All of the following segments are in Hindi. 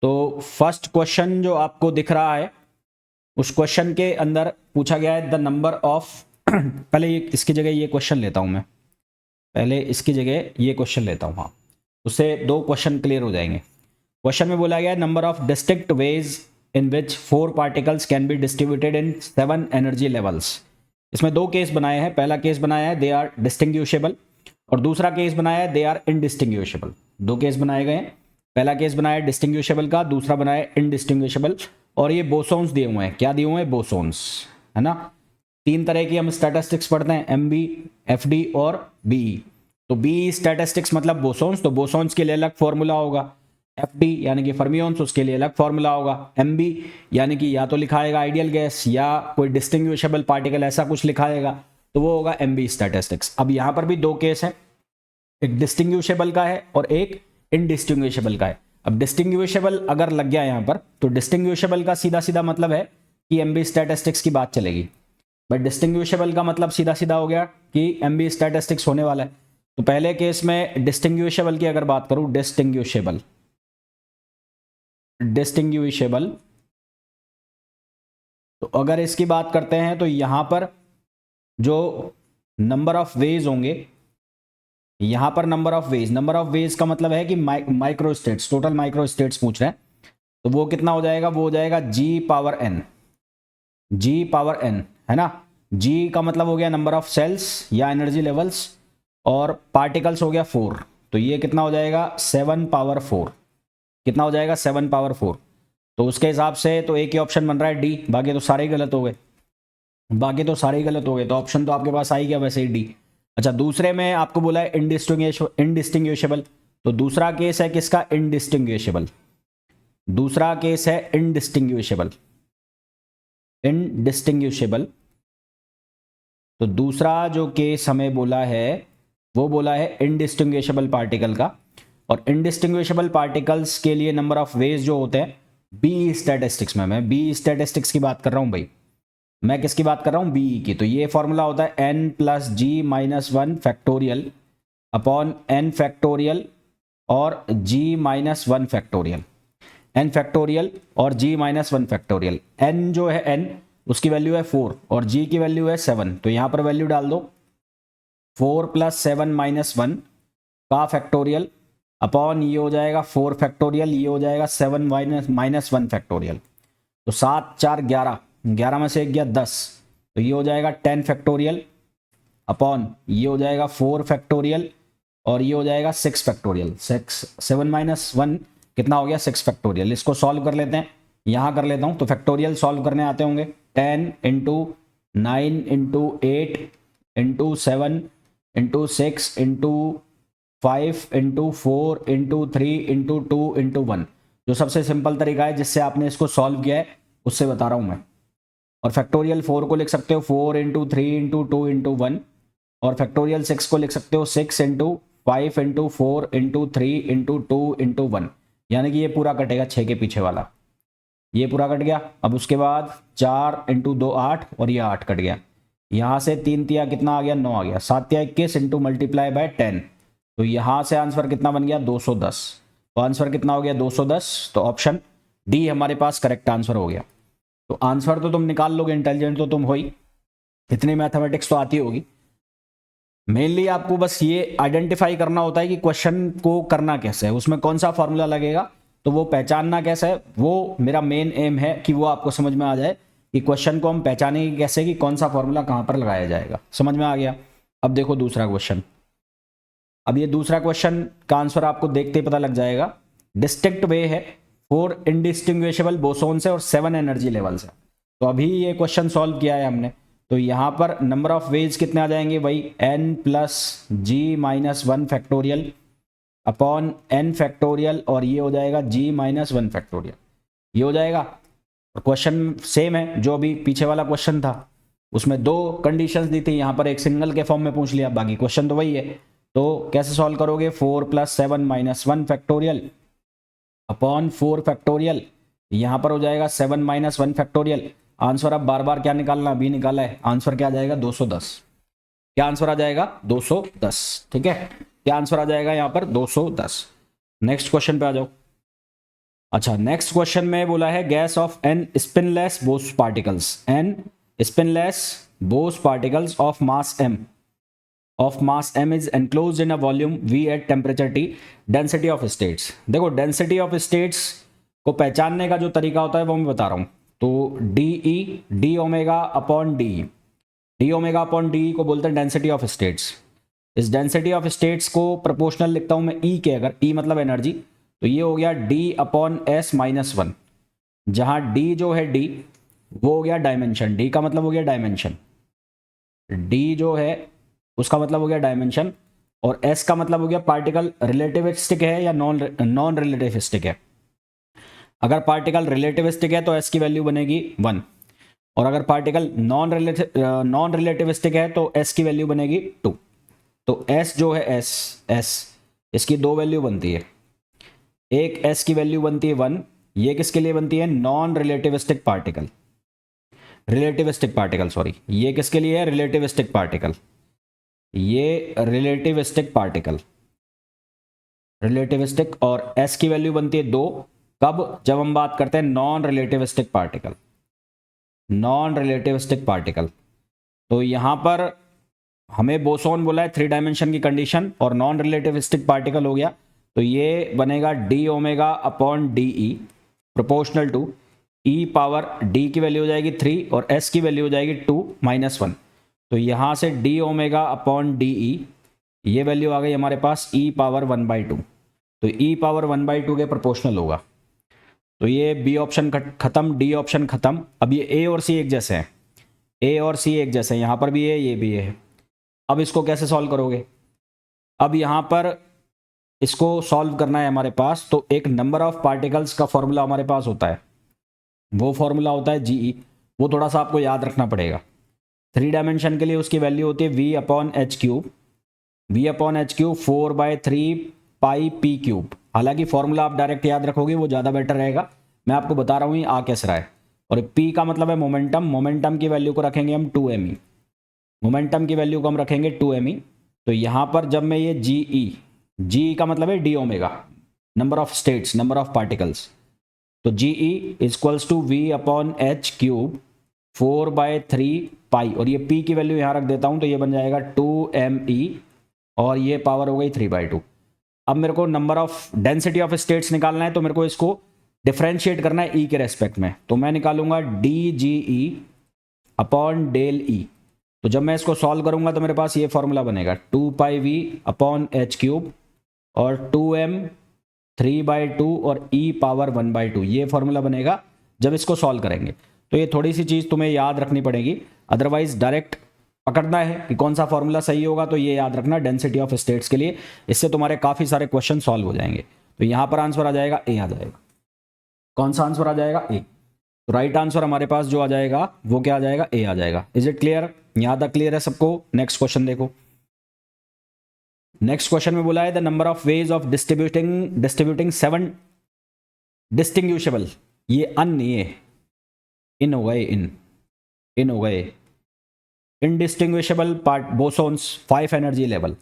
तो फर्स्ट क्वेश्चन जो आपको दिख रहा है उस क्वेश्चन के अंदर पूछा गया है द नंबर ऑफ पहले इसकी जगह ये क्वेश्चन लेता हूं मैं, पहले इसकी जगह ये क्वेश्चन लेता हूं। हाँ, उससे दो क्वेश्चन क्लियर हो जाएंगे। क्वेश्चन में बोला गया है number of distinct ways in which 4 particles can be distributed in 7 energy levels. इसमें दो केस बनाए हैं। पहला केस बनाया है दे आर डिस्टिंग्विशेबल और दूसरा केस बनाया है दे आर इनडिस्टिंग्विशेबल। दो केस बनाए गए हैं। पहला केस बनाया डिस्टिंग्विशेबल का, दूसरा बनाया इनडिस्टिंग्विशेबल। और ये बोसोन्स दिए हुए हैं। क्या दिए हुए हैं? बोसोन्स, है ना। तीन तरह की हम स्टैटिस्टिक्स पढ़ते हैं, एमबी, एफडी और बीई। तो बीई स्टैटिस्टिक्स मतलब बोसोन्स, तो बोसोन्स के लिए अलग फॉर्मूला होगा। एफडी यानी कि फर्मियोन्स, उसके लिए अलग फॉर्मूला होगा। एमबी यानी कि या तो लिखाएगा आइडियल गैस या कोई डिस्टिंग्विशेबल पार्टिकल, ऐसा कुछ लिखाएगा, तो वो होगा एमबी स्टैटिस्टिक्स। अब यहां पर भी दो केस है, एक डिस्टिंग्विशेबल का है और एक इनडिस्टिंग्विशेबल का है। अब डिस्टिंग्विशेबल अगर लग गया यहां पर, तो डिस्टिंग्विशेबल का सीधा सीधा मतलब है कि एमबी स्टैटिस्टिक्स की बात चलेगी। बट डिस्टिंग्विशेबल का मतलब सीधा सीधा हो गया कि एमबी स्टैटिस्टिक्स होने वाला है। तो पहले केस में डिस्टिंग्विशेबल की अगर बात करूं, डिस्टिंग्विशेबल तो अगर इसकी बात करते हैं तो यहां पर जो नंबर ऑफ वेज होंगे, यहां पर नंबर ऑफ वेज का मतलब है कि micro states, total micro states पूछ रहे हैं। तो वो कितना हो जाएगा? वो हो जाएगा जी पावर एन, है ना। जी का मतलब हो गया नंबर ऑफ सेल्स या एनर्जी लेवल्स, और पार्टिकल्स हो गया 4। तो ये कितना हो जाएगा? 7 पावर 4। कितना हो जाएगा? 7 पावर 4। तो उसके हिसाब से तो एक ही ऑप्शन बन रहा है डी, बाकी तो सारे ही गलत हो गए। तो ऑप्शन तो आपके पास आ ही गया वैसे ही, डी। अच्छा, दूसरे में आपको बोला है इनडिस्टिंग्विशेबल। तो दूसरा केस है किसका? इनडिस्टिंग्विशेबल। दूसरा केस है इनडिस्टिंग्विशेबल। तो दूसरा जो केस हमें बोला है वो बोला है इनडिस्टिंग्विशेबल पार्टिकल का। और इनडिस्टिंग्विशेबल पार्टिकल्स के लिए नंबर ऑफ वेज जो होते हैं बी स्टैटिस्टिक्स में, मैं बी स्टैटिस्टिक्स की बात कर रहा हूं भाई। मैं किसकी बात कर रहा हूं? बीई की। तो ये फॉर्मूला होता है n plus G minus 1 factorial upon n factorial और g minus 1 factorial. n factorial और g माइनस 1 फैक्टोरियल। n जो है n, उसकी वैल्यू है 4 और g की वैल्यू है 7। तो यहां पर वैल्यू डाल दो, 4 प्लस 7 माइनस 1 का फैक्टोरियल अपॉन ये हो जाएगा 4 फैक्टोरियल, ये हो जाएगा 7 माइनस 1 फैक्टोरियल। तो 7 4 11, 11 में से एक गया 10, तो ये हो जाएगा 10 फैक्टोरियल अपॉन ये हो जाएगा 4 फैक्टोरियल और ये हो जाएगा 6 फैक्टोरियल। 7 माइनस 1 कितना हो गया? 6 फैक्टोरियल। इसको सॉल्व कर लेते हैं, यहां कर लेता हूं। तो फैक्टोरियल सॉल्व करने आते होंगे, 10 into 9 into 8 into 7 into 6 into 5 into 4 into 3 into 2 into 1। जो सबसे सिंपल तरीका है जिससे आपने इसको सॉल्व किया है उससे बता रहा हूं मैं। और फैक्टोरियल 4 को लिख सकते हो 4 इंटू 3 इंटू 2 इंटू 1, और फैक्टोरियल 6 को लिख सकते हो 6 into 5 into 4 into 3 into 2 into 1। यानी कि ये पूरा कटेगा 6 के पीछे वाला, ये पूरा कट गया। अब उसके बाद 4 इंटू 2 8 और ये 8 कट गया। यहाँ से 3 तिया कितना आ गया? 9 आ गया। 7 तिया 21 इंटू मल्टीप्लाई बाय 10। तो यहाँ से आंसर कितना बन गया? 210। तो आंसर कितना हो गया? 210। तो ऑप्शन डी हमारे पास करेक्ट आंसर हो गया। तो आंसर तो तुम निकाल लोगे, इंटेलिजेंट तो तुम हो ही, इतनी मैथमेटिक्स तो आती होगी। मेनली आपको बस ये आइडेंटिफाई करना होता है कि क्वेश्चन को करना कैसे है, उसमें कौन सा फॉर्मूला लगेगा, तो वो पहचानना कैसे है, वो मेरा मेन एम है कि वो आपको समझ में आ जाए कि क्वेश्चन को हम पहचानेंगे कैसे, कि कौन सा फॉर्मूला कहां पर लगाया जाएगा। समझ में आ गया? अब देखो दूसरा क्वेश्चन। अब ये दूसरा क्वेश्चन का आंसर आपको देखते ही पता लग जाएगा। डिस्टिंक्ट वे है, 4 इनडिस्टिंग्विशेबल बोसोन से और 7 एनर्जी लेवल्स है। तो अभी ये क्वेश्चन सॉल्व किया है हमने। तो यहां पर नंबर ऑफ वेज कितने आ जाएंगे भाई? n plus G minus 1 factorial upon n factorial और ये हो जाएगा g माइनस 1 फैक्टोरियल, ये हो जाएगा। और क्वेश्चन सेम है जो अभी पीछे वाला क्वेश्चन था, उसमें दो कंडीशंस दी थी, यहां पर एक सिंगल के फॉर्म में पूछ लिया, बाकी क्वेश्चन तो वही है। तो कैसे सॉल्व करोगे? 4 plus 7 minus 1 factorial upon 4 factorial, यहां पर हो जाएगा 7 माइनस 1 फैक्टोरियल। आंसर अब बार बार क्या निकालना, अभी निकाला है, आंसर क्या आ जाएगा? 210। क्या आंसर आ जाएगा? 210। ठीक है, क्या आंसर आ जाएगा यहां पर? 210। नेक्स्ट क्वेश्चन पे आ जाओ। अच्छा, नेक्स्ट क्वेश्चन में बोला है gas of an spinless Bose particles, an spinless Bose particles of mass m is enclosed in a volume v at temperature t, density of states. देखो डेंसिटी ऑफ स्टेट्स को पहचानने का जो तरीका होता है वो मैं बता रहा हूं। तो D omega upon D omega upon D को बोलते हैं डेंसिटी ऑफ स्टेट्स। इस डेंसिटी ऑफ स्टेट्स को प्रोपोर्शनल लिखता हूं मैं ई के, अगर ई मतलब एनर्जी, तो ये हो गया D upon S minus one, जहां डी जो है डी वो हो गया डायमेंशन, डी का मतलब हो गया डायमेंशन, डी जो है उसका मतलब हो गया डायमेंशन, और एस का मतलब हो गया पार्टिकल रिलेटिविस्टिक है या नॉन रिलेटिविस्टिक है। अगर पार्टिकल रिलेटिविस्टिक है तो एस की वैल्यू बनेगी 1, और अगर पार्टिकल नॉन रिलेटिविस्टिक है तो एस की वैल्यू बनेगी 2। तो एस जो है एस इसकी दो वैल्यू बनती है, एक एस की वैल्यू बनती है 1, ये किसके लिए बनती है, नॉन रिलेटिविस्टिक पार्टिकल, सॉरी, ये किसके लिए है, रिलेटिविस्टिक पार्टिकल, ये रिलेटिविस्टिक पार्टिकल, रिलेटिविस्टिक, और एस की वैल्यू बनती है 2, कब, जब हम बात करते हैं non relativistic particle, non relativistic particle. तो यहां पर हमें बोसोन बोला है 3 डायमेंशन की कंडीशन, और नॉन रिलेटिविस्टिक पार्टिकल हो गया, तो ये बनेगा D omega upon D E proportional to E power, D की वैल्यू हो जाएगी 3 और एस की वैल्यू हो जाएगी 2 माइनस 1। तो यहाँ से डी ओमेगा अपॉन डी ई, ये वैल्यू आ गई हमारे पास ई पावर 1/2, तो ई पावर 1/2 के प्रोपोर्शनल होगा। तो ये बी ऑप्शन खत्म, डी ऑप्शन खत्म। अब ये ए और सी एक जैसे हैं, ए और सी एक जैसे हैं, यहाँ पर भी है ये भी है। अब इसको कैसे सॉल्व करोगे, अब यहाँ पर इसको सॉल्व करना है हमारे पास, तो एक नंबर ऑफ पार्टिकल्स का फॉर्मूला हमारे पास होता है, वो फॉर्मूला होता है जीई, वो थोड़ा सा आपको याद रखना पड़ेगा। 3 डायमेंशन के लिए उसकी वैल्यू होती है v अपॉन एच क्यूब, 4/3 पाई पी क्यूब। हालांकि फॉर्मूला आप डायरेक्ट याद रखोगे वो ज़्यादा बेटर रहेगा, मैं आपको बता रहा हूँ ये आ कैसे रहा है। और p का मतलब है मोमेंटम, मोमेंटम की वैल्यू को रखेंगे हम 2me, मोमेंटम की वैल्यू को हम रखेंगे 2me। तो यहाँ पर जब मैं ये जी का मतलब है D omega, number of states, number of particles, तो G E equals to V upon H cube 4/3 pi, और ये p की वैल्यू यहाँ रख देता हूँ, तो ये बन जाएगा 2me, और ये पावर हो गई 3/2। अब मेरे को number of density of states निकालना है, तो मेरे को इसको डिफ्रेंशिएट करना है e के रेस्पेक्ट में, तो मैं निकालूंगा D G E upon del E. तो जब मैं इसको सॉल्व करूंगा तो मेरे पास ये फॉर्मूला बनेगा 2πv अपॉन एच क्यूब और 2m 3/2 और e पावर 1/2, ये फॉर्मूला बनेगा जब इसको सॉल्व करेंगे। तो ये थोड़ी सी चीज़ तुम्हें याद रखनी पड़ेगी, अदरवाइज डायरेक्ट पकड़ना है कि कौन सा फॉर्मूला सही होगा, तो ये याद रखना डेंसिटी ऑफ स्टेट्स के लिए, इससे तुम्हारे काफ़ी सारे क्वेश्चन सॉल्व हो जाएंगे। तो यहाँ पर आंसर आ जाएगा ए, आ जाएगा। कौन सा आंसर आ जाएगा, ए। तो राइट आंसर हमारे पास जो आ जाएगा वो क्या आ जाएगा, ए आ जाएगा। इज इट क्लियर, यहां तक क्लियर है सबको? नेक्स्ट क्वेश्चन देखो। नेक्स्ट क्वेश्चन में बोला है the number of ways of distributing 7 distinguishable, ये अन नहीं है, इन हो गए, इन हो गए, indistinguishable part bosons 5 energy level.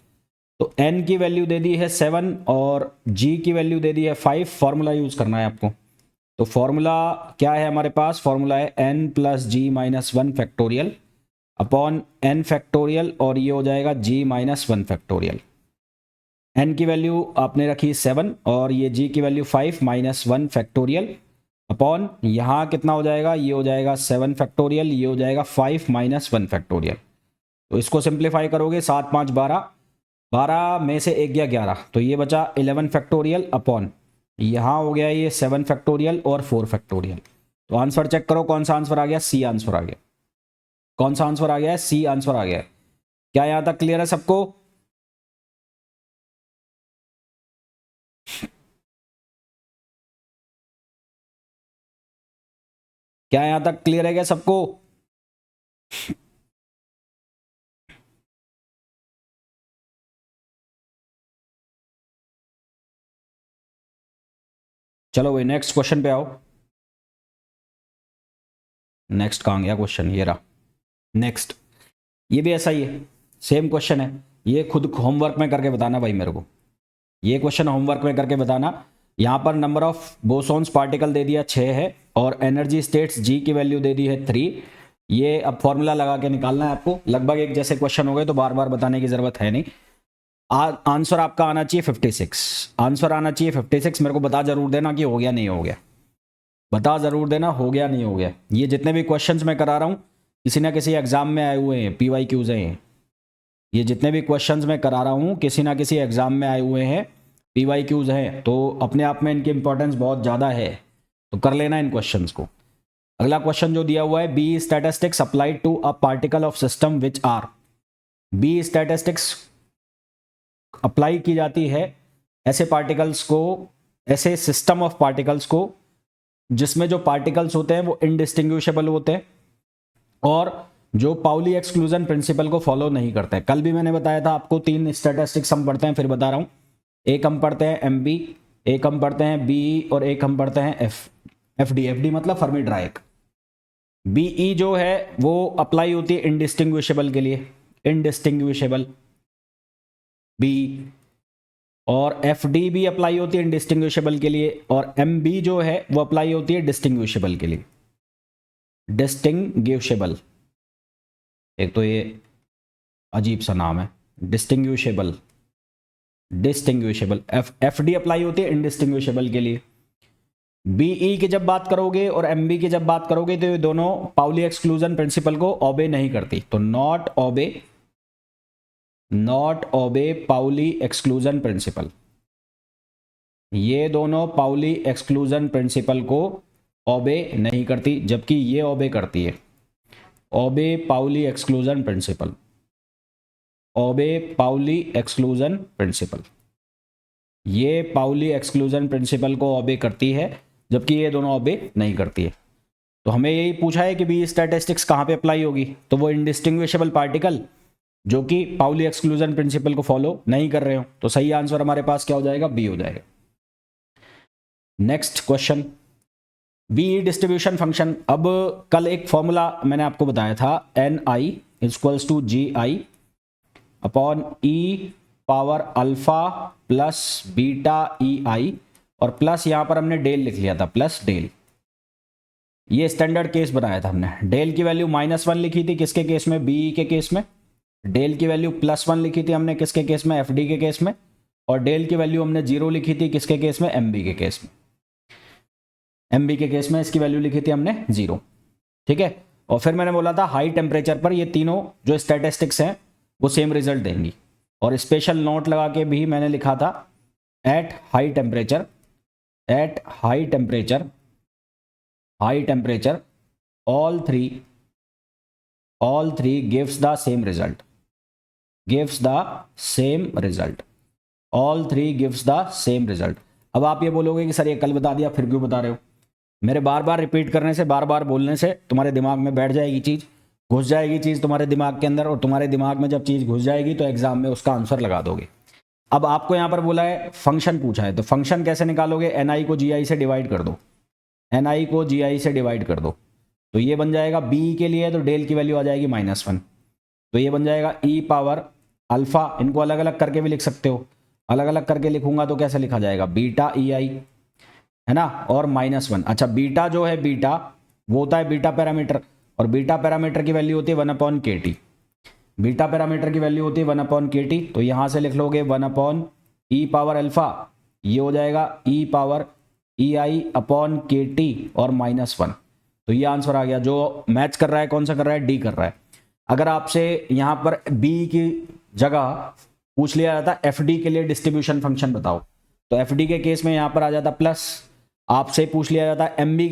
तो n की वैल्यू दे दी है 7 और g की वैल्यू दे दी है 5। फॉर्मूला यूज करना है आपको। तो फॉर्मूला क्या है हमारे पास, फॉर्मूला है n plus G minus 1 factorial upon n factorial, और ये हो जाएगा g माइनस 1 फैक्टोरियल। n की वैल्यू आपने रखी 7 और ये g की वैल्यू 5 माइनस 1 फैक्टोरियल अपॉन यहाँ कितना हो जाएगा, ये हो जाएगा 7 फैक्टोरियल, ये हो जाएगा 5 माइनस 1 फैक्टोरियल। तो इसको सिंप्लीफाई करोगे 7 5 12, 12 में से 1 गया 11, तो ये बचा 11 फैक्टोरियल अपॉन यहाँ हो गया ये 7 फैक्टोरियल और 4 फैक्टोरियल। तो आंसर चेक करो, कौन सा आंसर आ गया, सी आंसर आ गया। कौन सा आंसर आ गया है, सी आंसर आ गया है। क्या यहां तक क्लियर है सबको? क्या यहां तक क्लियर है क्या सबको? चलो भाई नेक्स्ट क्वेश्चन पे आओ। नेक्स्ट कहां गया क्वेश्चन, ये रहा नेक्स्ट। ये भी ऐसा ही है, सेम क्वेश्चन है। ये खुद होमवर्क में करके बताना भाई मेरे को, ये क्वेश्चन होमवर्क में करके बताना। यहाँ पर नंबर ऑफ बोसॉन्स पार्टिकल दे दिया 6 है और एनर्जी स्टेट्स जी की वैल्यू दे दी है 3। ये अब फॉर्मूला लगा के निकालना है आपको, लगभग एक जैसे क्वेश्चन हो गए तो बार बार बताने की जरूरत है नहीं। आंसर आपका आना चाहिए 56, आंसर आना चाहिए 56। मेरे को बता जरूर देना कि हो गया नहीं हो गया, बता जरूर देना हो गया नहीं हो गया। ये जितने भी क्वेश्चंस मैं करा रहा हूँ किसी ना किसी एग्जाम में आए हुए हैं, PYQs हैं। ये जितने भी क्वेश्चंस मैं करा रहा हूँ किसी ना किसी एग्जाम में आए हुए हैं, PYQs हैं, तो अपने आप में इनकी इंपॉर्टेंस बहुत ज़्यादा है, तो कर लेना इन क्वेश्चंस को। अगला क्वेश्चन जो दिया हुआ है, B statistics applied to a particle of system which are. B statistics apply की जाती है ऐसे पार्टिकल्स को, ऐसे सिस्टम ऑफ पार्टिकल्स को जिसमें जो पार्टिकल्स होते हैं वो इनडिस्टिंग्विशेबल होते हैं और जो पाउली एक्सक्लूजन प्रिंसिपल को फॉलो नहीं करते हैं। कल भी मैंने बताया था आपको 3 स्टैटिस्टिक्स हम पढ़ते हैं, फिर बता रहा हूं। एक हम पढ़ते हैं MB, एक हम पढ़ते हैं BE और एक हम पढ़ते हैं FD। FD मतलब फर्मी ड्राइक। BE जो है वो अप्लाई होती है इनडिस्टिंग्विशेबल के लिए, इनडिस्टिंग्विशेबल BE, और FD भी अप्लाई होती है इनडिस्टिंग्विशेबल के लिए, और MB जो है वो अप्लाई होती है डिस्टिंग्विशेबल के लिए, डिस्टिंग्विशेबल। एक तो ये अजीब सा नाम है, डिस्टिंग्विशेबल, डिस्टिंग्विशेबल। FD अप्लाई होती है इनडिस्टिंग्विशेबल के लिए। BE की जब बात करोगे और MB की जब बात करोगे तो ये दोनों पाउली एक्सक्लूजन प्रिंसिपल को ओबे नहीं करती, तो not obey Pauli exclusion principle. ये दोनों पाउली एक्सक्लूजन प्रिंसिपल को ओबे नहीं करती, जबकि ये ओबे करती है। Obey Pauli exclusion principle, obey Pauli exclusion principle. ये पाउली एक्सक्लूजन प्रिंसिपल को ओबे करती है, जबकि ये दोनों ओबे नहीं करती है। तो हमें यही पूछा है कि बी स्टैटिस्टिक्स कहाँ पे अप्लाई होगी, तो वो इनडिस्टिंग्विशेबल पार्टिकल जो कि पाउली एक्सक्लूजन प्रिंसिपल को फॉलो नहीं कर रहे हो। तो सही आंसर हमारे पास क्या हो जाएगा, बी हो जाएगा। Next question, B distribution function. अब कल एक फॉर्मूला मैंने आपको बताया था, NI equals to GI upon E power alpha plus beta EI, और प्लस यहां पर हमने डेल लिख लिया था, प्लस डेल। ये स्टैंडर्ड केस बनाया था हमने। डेल की वैल्यू -1 लिखी थी किसके केस में, BE के केस में। डेल की वैल्यू +1 लिखी थी हमने किसके केस में, FD के केस में। और डेल की वैल्यू हमने 0 लिखी थी किसके केस में, MB के केस में। MB के केस में इसकी वैल्यू लिखी थी हमने 0, ठीक है। और फिर मैंने बोला था हाई टेम्परेचर पर ये तीनों जो स्टैटिस्टिक्स हैं वो सेम रिजल्ट देंगी, और स्पेशल नोट लगा के भी मैंने लिखा था at high temperature all three gives the same result, all three gives the same result। अब आप ये बोलोगे कि सर ये कल बता दिया फिर क्यों बता रहे हो। मेरे बार बार रिपीट करने से, बार बार बोलने से तुम्हारे दिमाग में बैठ जाएगी चीज़, घुस जाएगी चीज़ तुम्हारे दिमाग के अंदर, और तुम्हारे दिमाग में जब चीज़ घुस जाएगी तो एग्जाम में उसका आंसर लगा दोगे। अब आपको यहाँ पर बोला है फंक्शन पूछा है, तो फंक्शन कैसे निकालोगे, NI को GI से डिवाइड कर दो, NI को GI से डिवाइड कर दो, तो ये बन जाएगा BE के लिए तो डेल की वैल्यू आ जाएगी -1, तो ये बन जाएगा E पावर अल्फा। इनको अलग अलग करके भी लिख सकते हो, अलग अलग करके लिखूंगा तो कैसे लिखा जाएगा, बीटा EI है ना, और -1। अच्छा, बीटा जो है, बीटा वो होता है बीटा पैरामीटर, और बीटा पैरामीटर की वैल्यू होती है 1/kT। बीटा पैरामीटर की वैल्यू होती है 1/kT, तो यहां से लिख लोगे 1/E पावर अल्फा, ये हो जाएगा E पावर EI/kT और -1। तो ये आंसर आ गया। जो मैच कर रहा है, कौन सा कर रहा है, D कर रहा है। अगर आपसे यहां पर B की जगह पूछ लिया जाता FD के लिए डिस्ट्रीब्यूशन फंक्शन बताओ, तो FD के केस में यहां पर आ जाता प्लस। आपसे पूछ लिया जाता MB